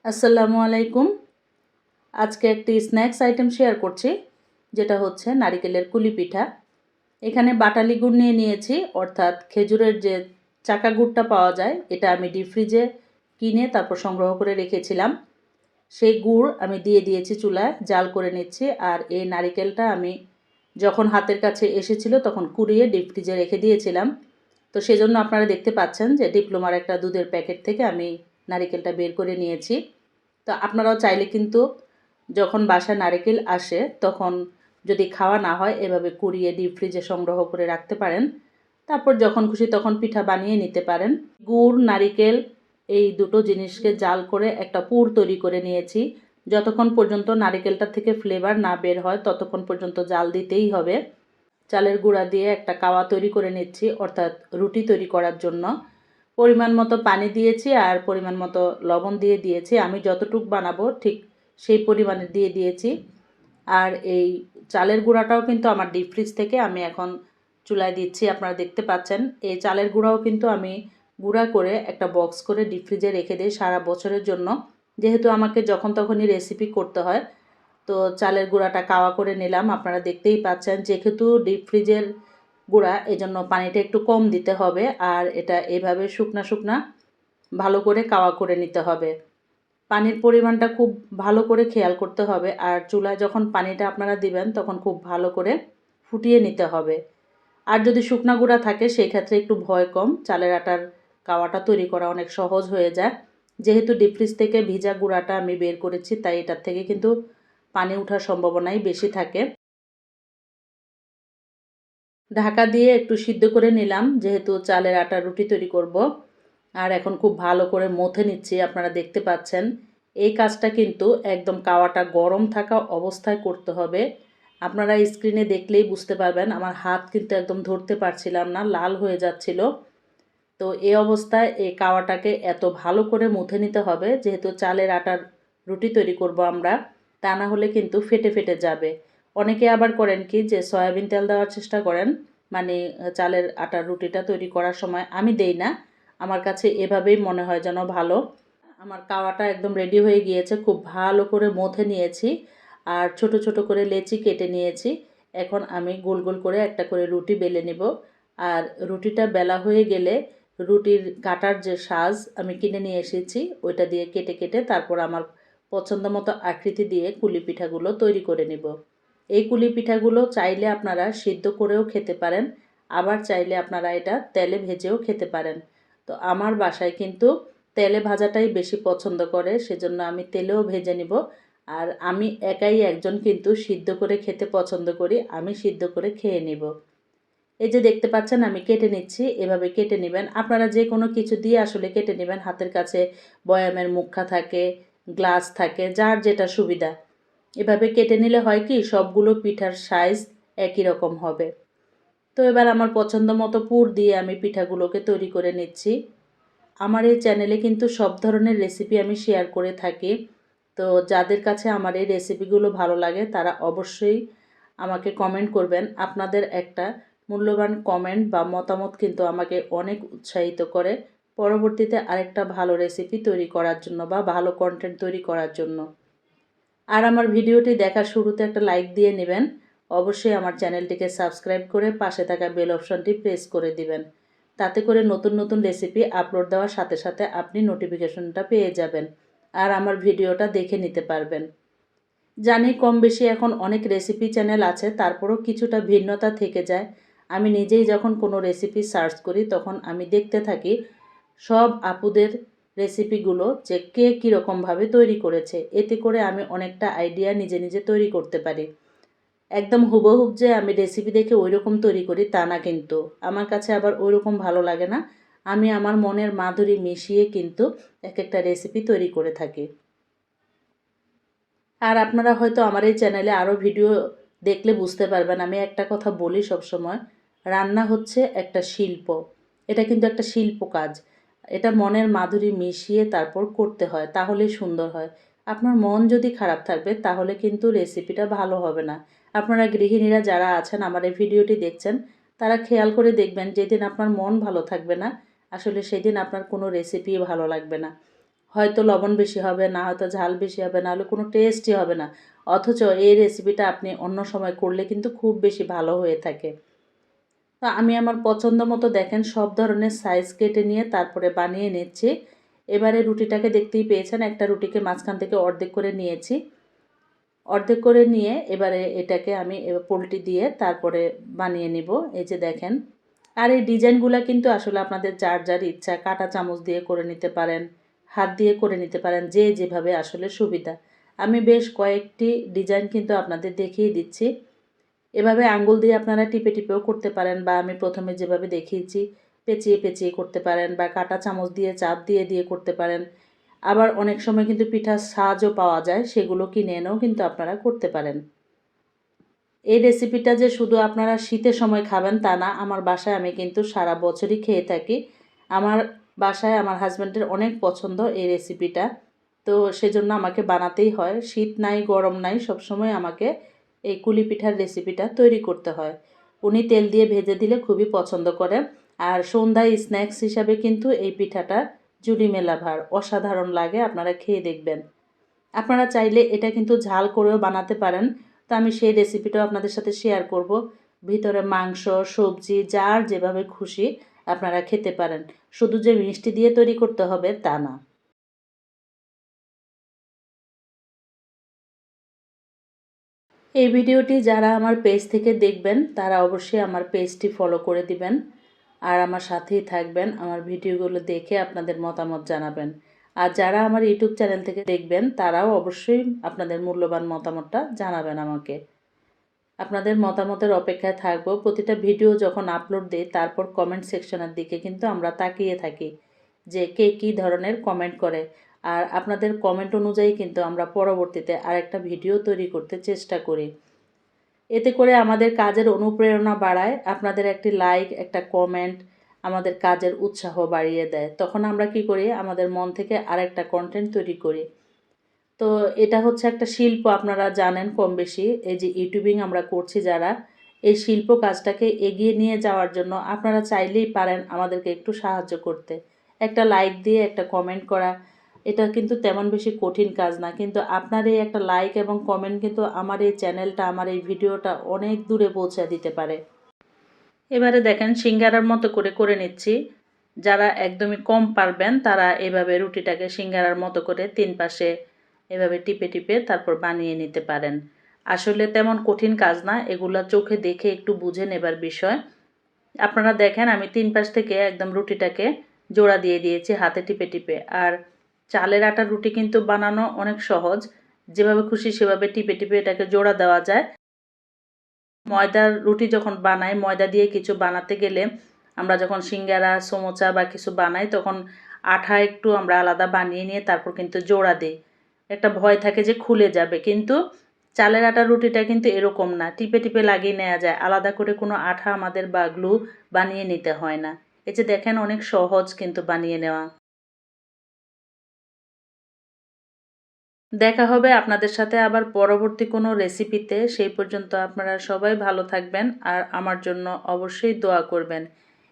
আসসালামু আলাইকুম। আজকে একটি স্ন্যাক্স আইটেম শেয়ার করছি, যেটা হচ্ছে নারিকেলের কুলি পিঠা। এখানে বাটালি গুড় নিয়ে নিয়েছি, অর্থাৎ খেজুরের যে চাকা গুড়টা পাওয়া যায়, এটা আমি ডিপ ফ্রিজে কিনে তারপর সংগ্রহ করে রেখেছিলাম। সেই গুড় আমি দিয়ে দিয়েছি চুলায়, জাল করে নিচ্ছি। আর এই নারিকেলটা আমি যখন হাতের কাছে এসেছিল তখন কুড়িয়ে ডিপ ফ্রিজে রেখে দিয়েছিলাম। তো সেজন্য আপনারা দেখতে পাচ্ছেন যে ডিপ্লোমার একটা দুধের প্যাকেট থেকে আমি নারিকেলটা বের করে নিয়েছি। তো আপনারাও চাইলে কিন্তু যখন বাসায় নারকেল আসে তখন যদি খাওয়া না হয় এভাবে কুড়িয়ে ডিপ ফ্রিজে সংগ্রহ করে রাখতে পারেন। তারপর যখন খুশি তখন পিঠা বানিয়ে নিতে পারেন। গুড়, নারিকেল এই দুটো জিনিসকে জাল করে একটা পুর তৈরি করে নিয়েছি। যতক্ষণ পর্যন্ত নারিকেলটা থেকে ফ্লেভার না বের হয় ততক্ষণ পর্যন্ত জাল দিতেই হবে। চালের গুঁড়া দিয়ে একটা কাওয়া তৈরি করে নিচ্ছি, অর্থাৎ রুটি তৈরি করার জন্য। পরিমাণ মতো পানি দিয়েছি আর পরিমাণ মতো লবণ দিয়ে দিয়েছি। আমি যতটুকু বানাবো ঠিক সেই পরিমাণে দিয়ে দিয়েছি। আর এই চালের গুঁড়াটাও কিন্তু আমার ডিপ ফ্রিজ থেকে আমি এখন চুলায় দিচ্ছি, আপনারা দেখতে পাচ্ছেন। এই চালের গুঁড়াও কিন্তু আমি গুঁড়া করে একটা বক্স করে ডিপ ফ্রিজে রেখে দিই সারা বছরের জন্য, যেহেতু আমাকে যখন তখনই রেসিপি করতে হয়। তো চালের গুঁড়াটা কাওয়া করে নিলাম, আপনারা দেখতেই পাচ্ছেন। যেহেতু ডিপ ফ্রিজের গুঁড়া, এজন্য পানিটা একটু কম দিতে হবে। আর এটা এভাবে শুকনা শুকনা ভালো করে কাওয়া করে নিতে হবে। পানির পরিমাণটা খুব ভালো করে খেয়াল করতে হবে। আর চুলায় যখন পানিটা আপনারা দিবেন তখন খুব ভালো করে ফুটিয়ে নিতে হবে। আর যদি শুকনা গুঁড়া থাকে সেই ক্ষেত্রে একটু ভয় কম, চালের আটার কাওয়াটা তৈরি করা অনেক সহজ হয়ে যায়। যেহেতু ডিপ ফ্রিজ থেকে ভিজা গুঁড়াটা আমি বের করেছি, তাই এটার থেকে কিন্তু পানি ওঠার সম্ভাবনাই বেশি থাকে। ঢাকা দিয়ে একটু সিদ্ধ করে নিলাম, যেহেতু চালের আটার রুটি তৈরি করব। আর এখন খুব ভালো করে মথে নিচ্ছি, আপনারা দেখতে পাচ্ছেন। এই কাজটা কিন্তু একদম কাওয়াটা গরম থাকা অবস্থায় করতে হবে। আপনারা স্ক্রিনে দেখলেই বুঝতে পারবেন, আমার হাত কিন্তু একদম ধরতে পারছিলাম না, লাল হয়ে যাচ্ছিল। তো এই অবস্থায় এই কাওয়াটাকে এত ভালো করে মুথে নিতে হবে, যেহেতু চালের আটার রুটি তৈরি করব আমরা। তা না হলে কিন্তু ফেটে ফেটে যাবে। অনেকে আবার করেন কি যে সয়াবিন তেল দেওয়ার চেষ্টা করেন, মানে চালের আটার রুটিটা তৈরি করার সময়। আমি দেই না, আমার কাছে এভাবেই মনে হয় যেন ভালো। আমার কাওয়াটা একদম রেডি হয়ে গিয়েছে, খুব ভালো করে মথে নিয়েছি। আর ছোট ছোট করে লেচি কেটে নিয়েছি। এখন আমি গোল গোল করে একটা করে রুটি বেলে নিব। আর রুটিটা বেলা হয়ে গেলে রুটির কাটার যে সাজ আমি কিনে নিয়ে এসেছি, ওইটা দিয়ে কেটে কেটে তারপর আমার পছন্দ মতো আকৃতি দিয়ে কুলি পিঠাগুলো তৈরি করে নিব। এই কুলি পিঠাগুলো চাইলে আপনারা সিদ্ধ করেও খেতে পারেন, আবার চাইলে আপনারা এটা তেলে ভেজেও খেতে পারেন। তো আমার বাসায় কিন্তু তেলে ভাজাটাই বেশি পছন্দ করে, সেজন্য আমি তেলেও ভেজে নিব। আর আমি একাই একজন কিন্তু সিদ্ধ করে খেতে পছন্দ করি, আমি সিদ্ধ করে খেয়ে নিব। এই যে দেখতে পাচ্ছেন আমি কেটে নিচ্ছি, এভাবে কেটে নেবেন। আপনারা যে কোনো কিছু দিয়ে আসলে কেটে নেবেন, হাতের কাছে বয়ামের মুখা থাকে, গ্লাস থাকে, যার যেটা সুবিধা। এভাবে কেটে নিলে হয় কি সবগুলো পিঠার সাইজ একই রকম হবে। তো এবার আমার পছন্দ মতো পুর দিয়ে আমি পিঠাগুলোকে তৈরি করে নিচ্ছি। আমার এই চ্যানেলে কিন্তু সব ধরনের রেসিপি আমি শেয়ার করে থাকি। তো যাদের কাছে আমার এই রেসিপিগুলো ভালো লাগে তারা অবশ্যই আমাকে কমেন্ট করবেন। আপনাদের একটা মূল্যবান কমেন্ট বা মতামত কিন্তু আমাকে অনেক উৎসাহিত করে পরবর্তীতে আরেকটা ভালো রেসিপি তৈরি করার জন্য বা ভালো কন্টেন্ট তৈরি করার জন্য। আর আমার ভিডিওটি দেখার শুরুতে একটা লাইক দিয়ে নেবেন। অবশ্যই আমার চ্যানেলটিকে সাবস্ক্রাইব করে পাশে থাকা বেল অপশনটি প্রেস করে দিবেন। তাতে করে নতুন নতুন রেসিপি আপলোড দেওয়ার সাথে সাথে আপনি নোটিফিকেশনটা পেয়ে যাবেন আর আমার ভিডিওটা দেখে নিতে পারবেন। জানি কম বেশি এখন অনেক রেসিপি চ্যানেল আছে, তারপরও কিছুটা ভিন্নতা থেকে যায়। আমি নিজেই যখন কোনো রেসিপি সার্চ করি তখন আমি দেখতে থাকি সব আপুদের রেসিপিগুলো যে কে কীরকমভাবে তৈরি করেছে। এতে করে আমি অনেকটা আইডিয়া নিজে নিজে তৈরি করতে পারি। একদম হুবহুব যে আমি রেসিপি দেখে ওই রকম তৈরি করি তা না, কিন্তু আমার কাছে আবার ওই রকম ভালো লাগে না। আমি আমার মনের মাধুরী মিশিয়ে কিন্তু এক একটা রেসিপি তৈরি করে থাকি। আর আপনারা হয়তো আমার এই চ্যানেলে আরও ভিডিও দেখলে বুঝতে পারবেন, আমি একটা কথা বলি সবসময়, রান্না হচ্ছে একটা শিল্প। এটা কিন্তু একটা শিল্প কাজ। এটা মনের মাধুরী মিশিয়ে তারপর করতে হয়, তাহলেই সুন্দর হয়। আপনার মন যদি খারাপ থাকবে তাহলে কিন্তু রেসিপিটা ভালো হবে না। আপনারা গৃহিণীরা যারা আছেন আমার এই ভিডিওটি দেখছেন, তারা খেয়াল করে দেখবেন যেদিন আপনার মন ভালো থাকবে না, আসলে সেদিন আপনার কোনো রেসিপি ভালো লাগবে না। হয়তো লবণ বেশি হবে, না হয়তো ঝাল বেশি হবে, না হলে কোনো টেস্টই হবে না। অথচ এই রেসিপিটা আপনি অন্য সময় করলে কিন্তু খুব বেশি ভালো হয়ে থাকে। তো আমি আমার পছন্দ মতো দেখেন সব ধরনের সাইজ কেটে নিয়ে তারপরে বানিয়ে নিচ্ছি। এবারে রুটিটাকে দেখতেই পেয়েছেন, একটা রুটিকে মাঝখান থেকে অর্ধেক করে নিয়েছি। অর্ধেক করে নিয়ে এবারে এটাকে আমি পোল্টি দিয়ে তারপরে বানিয়ে নিব। এই যে দেখেন। আর এই ডিজাইনগুলা কিন্তু আসলে আপনাদের যার যার ইচ্ছা কাঁটা চামচ দিয়ে করে নিতে পারেন, হাত দিয়ে করে নিতে পারেন, যে যেভাবে আসলে সুবিধা। আমি বেশ কয়েকটি ডিজাইন কিন্তু আপনাদের দেখিয়ে দিচ্ছি। এভাবে আঙ্গুল দিয়ে আপনারা টিপে টিপেও করতে পারেন, বা আমি প্রথমে যেভাবে দেখিয়েছি পেঁচিয়ে পেঁচিয়ে করতে পারেন, বা কাঁটা চামচ দিয়ে চাপ দিয়ে দিয়ে করতে পারেন। আবার অনেক সময় কিন্তু পিঠার সাজও পাওয়া যায়, সেগুলো কিনে এনেও কিন্তু আপনারা করতে পারেন। এই রেসিপিটা যে শুধু আপনারা শীতের সময় খাবেন তা না, আমার বাসায় আমি কিন্তু সারা বছরই খেয়ে থাকি। আমার বাসায় আমার হাজব্যান্ডের অনেক পছন্দ এই রেসিপিটা। তো সেজন্য আমাকে বানাতেই হয়। শীত নাই গরম নাই, সবসময় আমাকে এই কুলি পিঠার রেসিপিটা তৈরি করতে হয়। উনি তেল দিয়ে ভেজে দিলে খুবই পছন্দ করে। আর সন্ধ্যায় স্ন্যাক্স হিসাবে কিন্তু এই পিঠাটা জুড়ি মেলা ভার অসাধারণ লাগে, আপনারা খেয়ে দেখবেন। আপনারা চাইলে এটা কিন্তু ঝাল করেও বানাতে পারেন। তো আমি সেই রেসিপিটাও আপনাদের সাথে শেয়ার করব। ভিতরে মাংস, সবজি যার যেভাবে খুশি আপনারা খেতে পারেন। শুধু যে মিষ্টি দিয়ে তৈরি করতে হবে তা না। এই ভিডিওটি যারা আমার পেজ থেকে দেখবেন তারা অবশ্যই আমার পেজটি ফলো করে দিবেন। আর আমার সাথেই থাকবেন, আমার ভিডিওগুলো দেখে আপনাদের মতামত জানাবেন। আর যারা আমার ইউটিউব চ্যানেল থেকে দেখবেন তারাও অবশ্যই আপনাদের মূল্যবান মতামতটা জানাবেন আমাকে। আপনাদের মতামতের অপেক্ষায় থাকবো। প্রতিটা ভিডিও যখন আপলোড দিই তারপর কমেন্ট সেকশনের দিকে কিন্তু আমরা তাকিয়ে থাকি যে কে কী ধরনের কমেন্ট করে। আর আপনাদের কমেন্ট অনুযায়ী কিন্তু আমরা পরবর্তীতে আরেকটা ভিডিও তৈরি করতে চেষ্টা করি। এতে করে আমাদের কাজের অনুপ্রেরণা বাড়ায়। আপনাদের একটি লাইক, একটা কমেন্ট আমাদের কাজের উৎসাহ বাড়িয়ে দেয়। তখন আমরা কি করি, আমাদের মন থেকে আরেকটা কন্টেন্ট তৈরি করি। তো এটা হচ্ছে একটা শিল্প, আপনারা জানেন কম বেশি। এই যে ইউটিউবিং আমরা করছি যারা, এই শিল্প কাজটাকে এগিয়ে নিয়ে যাওয়ার জন্য আপনারা চাইলেই পারেন আমাদেরকে একটু সাহায্য করতে। একটা লাইক দিয়ে একটা কমেন্ট করা, এটা কিন্তু তেমন বেশি কঠিন কাজ না। কিন্তু আপনার এই একটা লাইক এবং কমেন্ট কিন্তু আমার এই চ্যানেলটা, আমার এই ভিডিওটা অনেক দূরে পৌঁছে দিতে পারে। এবারে দেখেন সিঙ্গারার মতো করে করে নিচ্ছি। যারা একদমই কম পারবেন তারা এভাবে রুটিটাকে সিঙ্গারার মতো করে তিন পাশে এভাবে টিপে টিপে তারপর বানিয়ে নিতে পারেন। আসলে তেমন কঠিন কাজ না, এগুলা চোখে দেখে একটু বুঝে নেবার বিষয়। আপনারা দেখেন আমি তিন পাশ থেকে একদম রুটিটাকে জোড়া দিয়ে দিয়েছি হাতে টিপে টিপে। আর চালের আটার রুটি কিন্তু বানানো অনেক সহজ, যেভাবে খুশি সেভাবে টিপে টিপে এটাকে জোড়া দেওয়া যায়। ময়দার রুটি যখন বানাই, ময়দা দিয়ে কিছু বানাতে গেলে আমরা যখন সিঙ্গারা, সমোচা বা কিছু বানাই তখন আঠা একটু আমরা আলাদা বানিয়ে নিয়ে তারপর কিন্তু জোড়া দিই। একটা ভয় থাকে যে খুলে যাবে, কিন্তু চালের আটার রুটিটা কিন্তু এরকম না, টিপে টিপে লাগিয়ে নেওয়া যায়, আলাদা করে কোনো আঠা আমাদের বা গ্লু বানিয়ে নিতে হয় না। এই যে দেখেন অনেক সহজ কিন্তু বানিয়ে নেওয়া। দেখা হবে আপনাদের সাথে আবার পরবর্তী কোনো রেসিপিতে। সেই পর্যন্ত আপনারা সবাই ভালো থাকবেন আর আমার জন্য অবশ্যই দোয়া করবেন।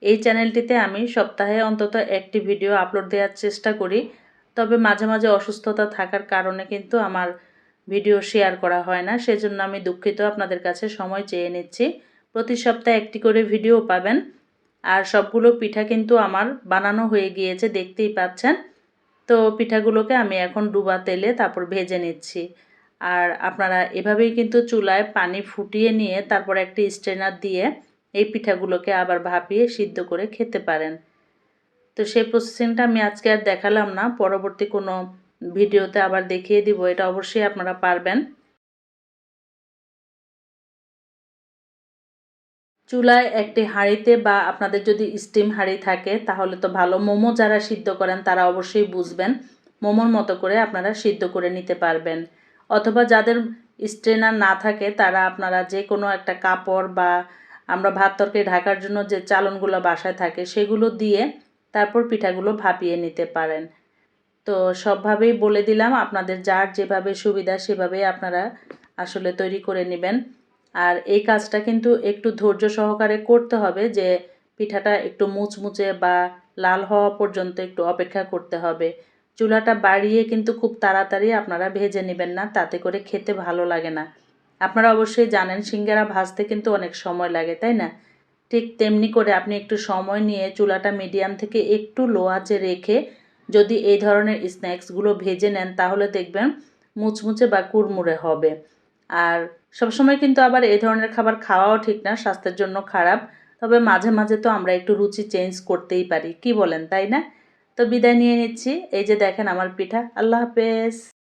এই চ্যানেলটিতে আমি সপ্তাহে অন্তত একটি ভিডিও আপলোড দেওয়ার চেষ্টা করি। তবে মাঝে মাঝে অসুস্থতা থাকার কারণে কিন্তু আমার ভিডিও শেয়ার করা হয় না। সেজন্য আমি দুঃখিত, আপনাদের কাছে সময় চেয়ে নিচ্ছি। প্রতি সপ্তাহে একটি করে ভিডিও পাবেন। আর সবগুলো পিঠা কিন্তু আমার বানানো হয়ে গিয়েছে, দেখতেই পাচ্ছেন। তো পিঠাগুলোকে আমি এখন ডুবা তেলে তারপর ভেজে নিচ্ছি। আর আপনারা এভাবেই কিন্তু চুলায় পানি ফুটিয়ে নিয়ে তারপর একটি স্ট্রেনার দিয়ে এই পিঠাগুলোকে আবার ভাপিয়ে সিদ্ধ করে খেতে পারেন। তো সেই প্রসেসিংটা আমি আজকে আর দেখালাম না, পরবর্তী কোনো ভিডিওতে আবার দেখিয়ে দিব। এটা অবশ্যই আপনারা পারবেন। চুলায় একটি হাঁড়িতে, বা আপনাদের যদি স্টিম হাঁড়ি থাকে তাহলে তো ভালো। মোমো যারা সিদ্ধ করেন তারা অবশ্যই বুঝবেন। মোমোর মতো করে আপনারা সিদ্ধ করে নিতে পারবেন। অথবা যাদের স্ট্রেনার না থাকে তারা আপনারা যে কোনো একটা কাপড়, বা আমরা ভাত তরকারি ঢাকার জন্য যে চালনগুলো বাসায় থাকে সেগুলো দিয়ে তারপর পিঠাগুলো ভাপিয়ে নিতে পারেন। তো সবভাবেই বলে দিলাম, আপনাদের যার যেভাবে সুবিধা সেভাবেই আপনারা আসলে তৈরি করে নেবেন। আর এই কাজটা কিন্তু একটু ধৈর্য সহকারে করতে হবে, যে পিঠাটা একটু মুচমুচে বা লাল হওয়া পর্যন্ত একটু অপেক্ষা করতে হবে। চুলাটা বাড়িয়ে কিন্তু খুব তাড়াতাড়ি আপনারা ভেজে নেবেন না, তাতে করে খেতে ভালো লাগে না। আপনারা অবশ্যই জানেন সিঙ্গারা ভাজতে কিন্তু অনেক সময় লাগে, তাই না? ঠিক তেমনি করে আপনি একটু সময় নিয়ে চুলাটা মিডিয়াম থেকে একটু লো আঁচে রেখে যদি এই ধরনের স্ন্যাক্সগুলো ভেজে নেন তাহলে দেখবেন মুচমুচে বা কুড়মুড়ে হবে। আর সবসময় কিন্তু আবার এই ধরনের খাবার খাওয়াও ঠিক না, স্বাস্থ্যের জন্য খারাপ। তবে মাঝে মাঝে তো আমরা একটু রুচি চেঞ্জ করতেই পারি, কি বলেন তাই না? তো বিদায় নিয়ে নিচ্ছি। এই যে দেখেন আমার পিঠা। আল্লাহ হাফেজ।